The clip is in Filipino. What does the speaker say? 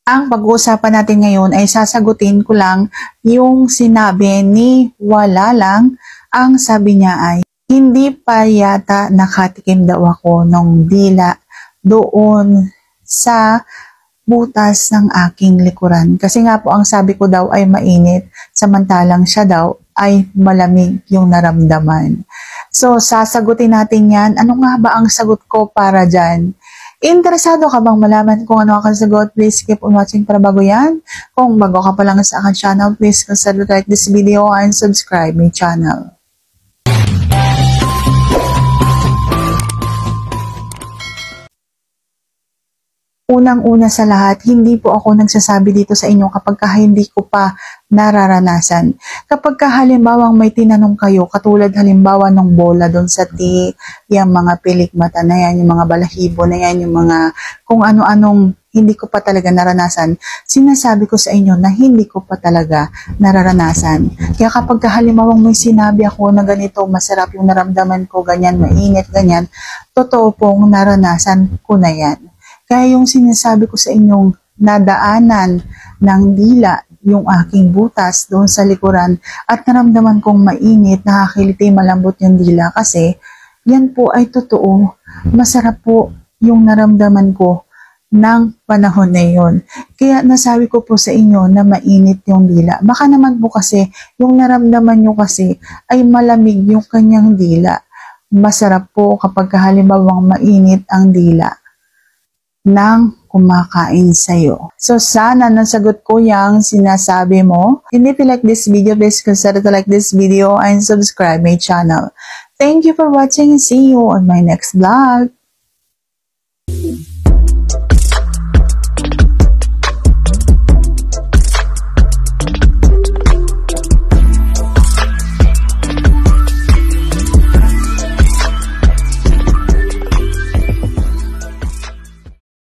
Ang pag-uusapan natin ngayon ay sasagutin ko lang yung sinabi ni Wala Lang. Ang sabi niya ay, hindi pa yata nakatikim daw ako ng dila doon sa butas ng aking likuran. Kasi nga po ang sabi ko daw ay mainit, samantalang siya daw ay malamig yung naramdaman. So sasagutin natin yan. Ano nga ba ang sagot ko para dyan? Interesado ka bang malaman kung ano ang sagot? Please keep on watching para bago yan. Kung bago ka pa lang sa aking channel, please consider to like this video and subscribe my channel. Unang-una sa lahat, hindi po ako nagsasabi dito sa inyo kapag hindi ko pa nararanasan. Kapag halimbawa may tinanong kayo, katulad halimbawa ng bola doon sa yung mga pilik mata na yan, yung mga balahibo na yan, yung mga kung ano-anong hindi ko pa talaga naranasan, sinasabi ko sa inyo na hindi ko pa talaga nararanasan. Kaya kapag halimbawa may sinabi ako na ganito, masarap yung naramdaman ko, ganyan, mainit, ganyan, totoo pong naranasan ko na yan. Kaya yung sinasabi ko sa inyong nadaanan ng dila yung aking butas doon sa likuran at naramdaman kong mainit, nakakiliti, malambot yung dila kasi yan po ay totoo. Masarap po yung naramdaman ko ng panahon na yun. Kaya nasabi ko po sa inyo na mainit yung dila. Baka naman po kasi yung naramdaman nyo kasi ay malamig yung kanyang dila. Masarap po kapag halimbawang mainit ang dila nang kumakain sa'yo. So, sana nasagot ko yung sinasabi mo. And if you like this video, please consider to like this video and subscribe my channel. Thank you for watching and see you on my next vlog.